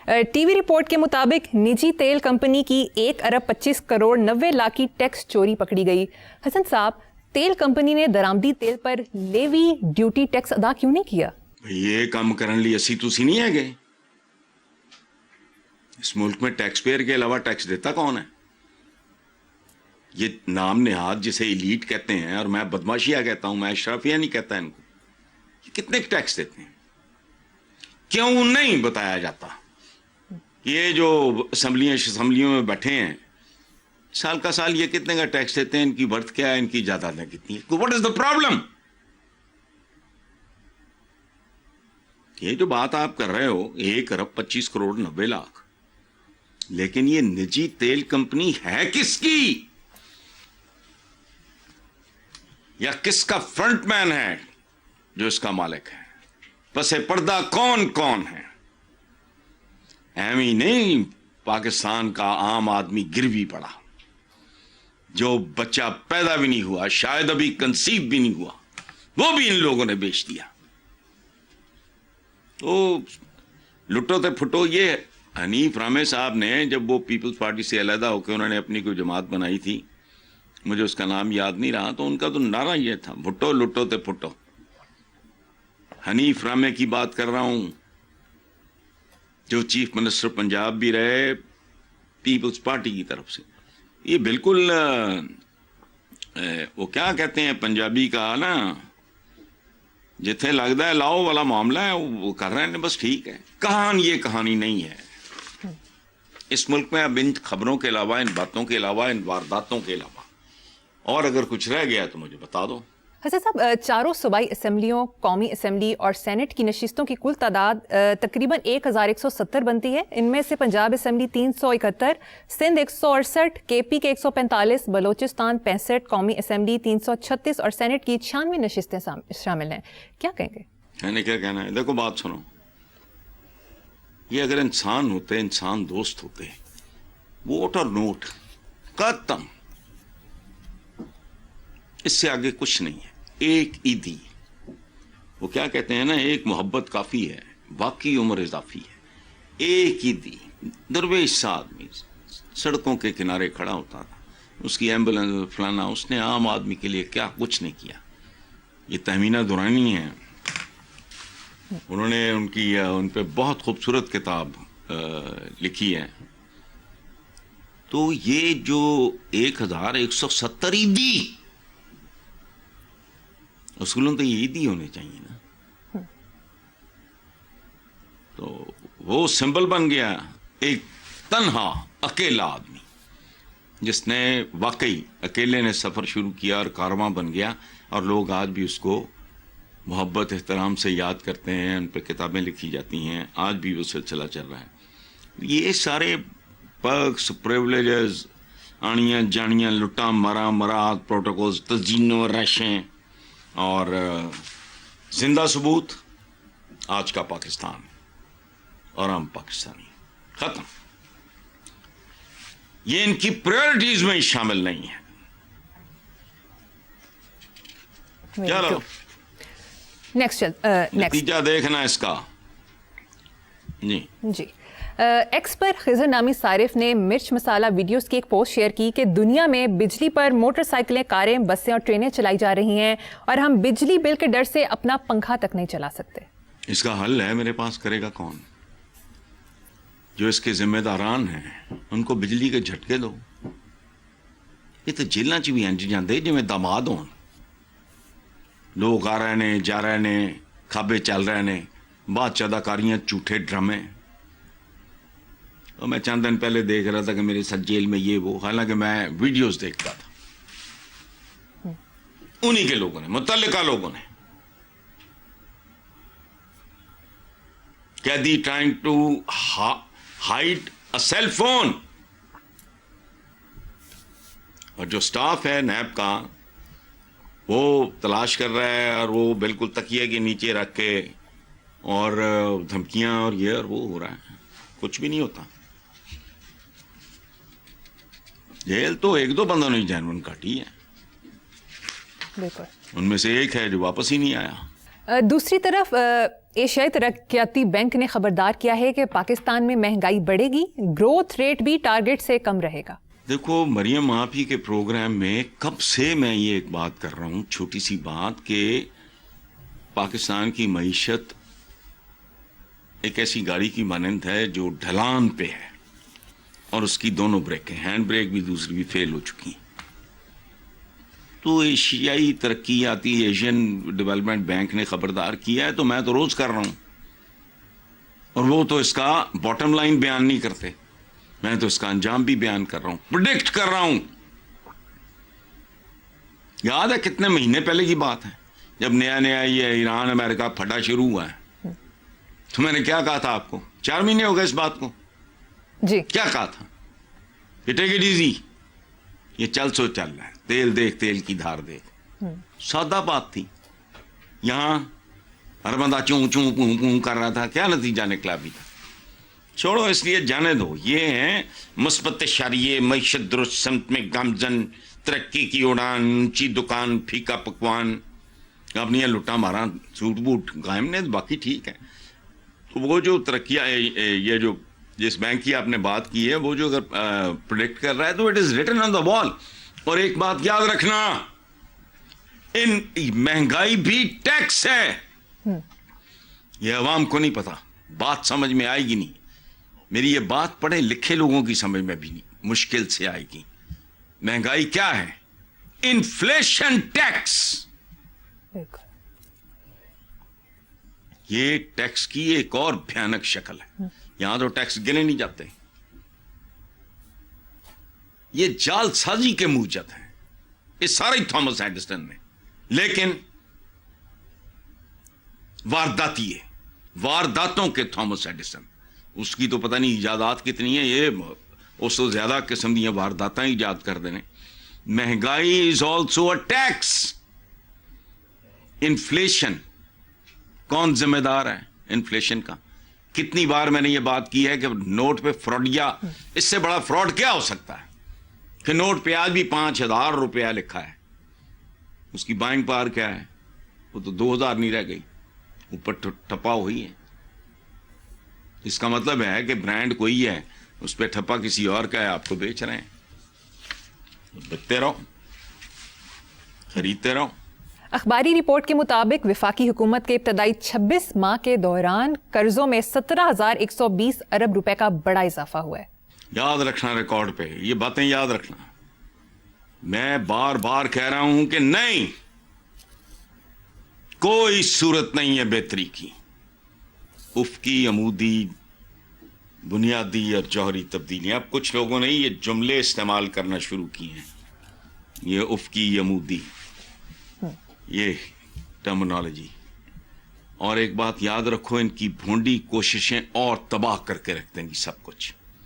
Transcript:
T V report کے مطابق نجی تیل کمپنی کی 1 ارب 25 کروڑ 90 لاکھ کی ٹیکس چوری پکڑی گئی. حسن صاحب, تیل کمپنی نے درآمدی تیل پر لیوی ڈیوٹی ٹیکس ادا کیوں نہیں کیا؟ یہ کام کرنے لی اسی تسی نہیں ہے گئے. اس ملک میں ٹیکس پیئر کے علاوہ ٹیکس دیتا کون ہے؟ یہ نام نہاد جسے ایلیٹ کہتے ہیں, اور میں بدماشیہ کہتا ہوں, میں اشرافیہ نہیں کہتا ان کو. یہ کتنے ٹیکس دیتے ہیں؟ کیوں نہیں بتایا جاتا؟ یہ جو اسمبلیوں میں بیٹھے ہیں سال کا سال یہ کتنے کا ٹیکس دیتے ہیں, ان کی برتھ کیا ہے, ان کی جائیدادیں کتنی ہیں, واٹ از دا پرابلم؟ یہ جو بات آپ کر رہے ہو 1 ارب 25 کروڑ 90 لاکھ, لیکن یہ نجی تیل کمپنی ہے کس کی, یا کس کا فرنٹ مین ہے جو اس کا مالک ہے؟ پس پردہ کون کون ہے؟ ایمی نہیں پاکستان کا عام آدمی گروی پڑا, جو بچہ پیدا بھی نہیں ہوا, شاید ابھی کنسیو بھی نہیں ہوا, وہ بھی ان لوگوں نے بیچ دیا. تو لٹو تے پھٹو. یہ حنیف رامے صاحب نے جب وہ پیپلز پارٹی سے علیحدہ ہو کے انہوں نے اپنی کوئی جماعت بنائی تھی, مجھے اس کا نام یاد نہیں رہا, تو ان کا تو نعرہ یہ تھا, بھٹو لٹو تے پھٹو. حنیف رامے کی بات کر رہا ہوں, جو چیف منسٹر پنجاب بھی رہے پیپلز پارٹی کی طرف سے. یہ بالکل وہ کیا کہتے ہیں پنجابی کا نا, جتنے لگتا ہے لاؤ والا معاملہ ہے, وہ کر رہے ہیں بس ٹھیک ہے. یہ کہانی نہیں ہے اس ملک میں. اب ان خبروں کے علاوہ, ان باتوں کے علاوہ, ان وارداتوں کے علاوہ اور اگر کچھ رہ گیا تو مجھے بتا دو. حسن صاحب, چاروں صوبائی اسمبلیوں, قومی اسمبلی اور سینٹ کی نشستوں کی کل تعداد تقریباً 1170 بنتی ہے. ان میں سے پنجاب اسمبلی 371, سندھ 168, کے پی کے 145, بلوچستان 65, قومی اسمبلی 336 اور سینٹ کی 96 نشستیں شامل ہیں. کیا کہیں گے؟ میں نے کیا کہنا ہے, دیکھو بات سنو. یہ اگر انسان ہوتے, انسان دوست ہوتے, ووٹ اور نوٹ ختم, اس سے آگے کچھ نہیں ہے. ایک عیدی, وہ کیا کہتے ہیں نا, ایک محبت کافی ہے, باقی عمر اضافی ہے. ایک عیدی درویش سا آدمی سڑکوں کے کنارے کھڑا ہوتا تھا, اس کی ایمبولینس فلانا, اس نے عام آدمی کے لیے کیا کچھ نہیں کیا. یہ تہمینہ دورانی ہیں, انہوں نے ان پہ بہت خوبصورت کتاب لکھی ہے. تو یہ جو 1170 عیدی, اسکولوں تو یہ عیدی ہونے چاہیے نا. تو وہ سمبل بن گیا ایک تنہا اکیلا آدمی, جس نے واقعی اکیلے نے سفر شروع کیا اور کارواں بن گیا, اور لوگ آج بھی اس کو محبت احترام سے یاد کرتے ہیں, ان پہ کتابیں لکھی جاتی ہیں, آج بھی وہ سلسلہ چل رہا ہے. یہ سارے پرکس, پریولیجز, آنیاں جانیاں, لٹا مرا مراد, پروٹوکولز, تزئین و رشیں, اور زندہ ثبوت آج کا پاکستان اور ہم پاکستانی ختم. یہ ان کی پرائرٹیز میں شامل نہیں ہے. چلو نتیجہ دیکھنا اس کا. جی ایکس پر خضر نامی صارف نے مرچ مسالہ ویڈیوز کی ایک پوسٹ شیئر کی کہ دنیا میں بجلی پر موٹر سائیکلیں, کاریں, بسیں اور ٹرینیں چلائی جا رہی ہیں, اور ہم بجلی بل کے ڈر سے اپنا پنکھا تک نہیں چلا سکتے. اس کا حل ہے میرے پاس, کرے گا کون؟ جو اس کے ذمہ داران ہیں ان کو بجلی کے جھٹکے دو. یہ تو جیلوں چ بھی انج جاندے جویں داماد ہون. لوگ آ رہے نے, جا رہے نے, کھابے چل رہے نے, بعد چاداکاریاں, جھوٹے ڈرامے. اور میں چند دن پہلے دیکھ رہا تھا کہ میرے ساتھ جیل میں یہ وہ, حالانکہ میں ویڈیوز دیکھتا تھا. انہی کے لوگوں نے, متعلقہ لوگوں نے, قیدی trying to hide a cell phone. اور جو سٹاف ہے نیب کا, وہ تلاش کر رہا ہے, اور وہ بالکل تکیے کے نیچے رکھ کے, اور دھمکیاں اور یہ اور وہ ہو رہا ہے. کچھ بھی نہیں ہوتا. جیل تو 1-2 بندوں نے جینون کاٹی ہے, ان میں سے ایک ہے جو واپس ہی نہیں آیا. دوسری طرف ایشیائی ترقیاتی بینک نے خبردار کیا ہے کہ پاکستان میں مہنگائی بڑھے گی، گروتھ ریٹ بھی ٹارگٹ سے کم رہے گا۔ دیکھو مریم آپ ہی کے پروگرام میں کب سے میں یہ ایک بات کر رہا ہوں، چھوٹی سی بات، کہ پاکستان کی معیشت ایک ایسی گاڑی کی مانند ہے جو ڈھلان پہ ہے اور اس کی دونوں بریکیں، ہینڈ بریک بھی دوسری بھی فیل ہو چکی ہیں۔ تو ایشیائی ترقیاتی ایشین ڈیولپمنٹ بینک نے خبردار کیا ہے تو میں تو روز کر رہا ہوں، اور وہ تو اس کا باٹم لائن بیان نہیں کرتے، میں تو اس کا انجام بھی بیان کر رہا ہوں، پریڈکٹ کر رہا ہوں۔ یاد ہے کتنے مہینے پہلے کی بات ہے جب نیا نیا یہ ایران امریکہ پھٹا شروع ہوا ہے، تو میں نے کیا کہا تھا آپ کو؟ 4 مہینے ہو گئے اس بات کو، جی کیا کہا تھا؟ کہ ٹیک اٹ ایزی، یہ چل سو چل رہا ہے، تیل دیکھ تیل کی دھار دیکھ، سادہ بات تھی۔ یہاں ہر بندہ چوں چوں پوں پوں کر رہا تھا، کیا نتیجہ نکلا بھی تھا؟ چھوڑو، اس لیے جانے دو۔ یہ ہیں مثبت اشاریے، معیشت درست سمت میں گامزن، ترقی کی اڑان، اونچی دکان، پھیکا پکوان، اپنی یہ لٹا مارا سوٹ بوٹ قائم نے، باقی ٹھیک ہے۔ تو وہ جو ترقیاں، یہ جو جس بینک کی آپ نے بات کی ہے، وہ جو اگر پریڈکٹ کر رہا ہے تو اٹ از ریٹن آن دا وال۔ اور ایک بات یاد رکھنا، ان مہنگائی بھی ٹیکس ہے، یہ عوام کو نہیں پتا، بات سمجھ میں آئے گی نہیں۔ میری یہ بات پڑھے لکھے لوگوں کی سمجھ میں بھی نہیں، مشکل سے آئے گی۔ مہنگائی کیا ہے؟ Inflation tax. بالکل، یہ ٹیکس کی ایک اور بھیانک شکل ہے۔ یہاں تو ٹیکس گنے نہیں جاتے، یہ جال سازی کے موجد ہیں، یہ سارے تھامس ایڈیسن میں، لیکن وارداتی ہے، وارداتوں کے تھامس ایڈیسن، اس کی تو پتہ نہیں ایجادات کتنی ہیں، یہ اس سے زیادہ قسم دی وارداتیں ایجاد کر دینے۔ مہنگائی is also a tax. Inflation کون ذمہ دار ہے انفلیشن کا؟ کتنی بار میں نے یہ بات کی ہے کہ نوٹ پہ فراڈ، یا اس سے بڑا فراڈ کیا ہو سکتا ہے کہ نوٹ پہ آج بھی 5,000 روپیہ لکھا ہے، اس کی بائنگ پاور کیا ہے؟ وہ تو 2,000 نہیں رہ گئی، اوپر ٹھپا ہوئی ہے۔ اس کا مطلب ہے کہ برانڈ کوئی ہے، اس پہ ٹھپا کسی اور کا ہے، آپ کو بیچ رہے ہیں، بکتے رہو، خریدتے رہو۔ اخباری رپورٹ کے مطابق وفاقی حکومت کے ابتدائی 26 ماہ کے دوران قرضوں میں 17,120 ارب روپے کا بڑا اضافہ ہوا ہے۔ یاد رکھنا، ریکارڈ پہ یہ باتیں یاد رکھنا۔ میں بار بار کہہ رہا ہوں کہ نہیں، کوئی صورت نہیں ہے بہتری کی۔ افقی، عمودی، بنیادی اور جوہری تبدیلیاں، اب کچھ لوگوں نے یہ جملے استعمال کرنا شروع کیے ہیں، یہ افقی، عمودی، یہ ٹرمنالوجی۔ اور ایک بات یاد رکھو، ان کی بھونڈی کوششیں اور تباہ کر کے رکھ دیں گی سب کچھ۔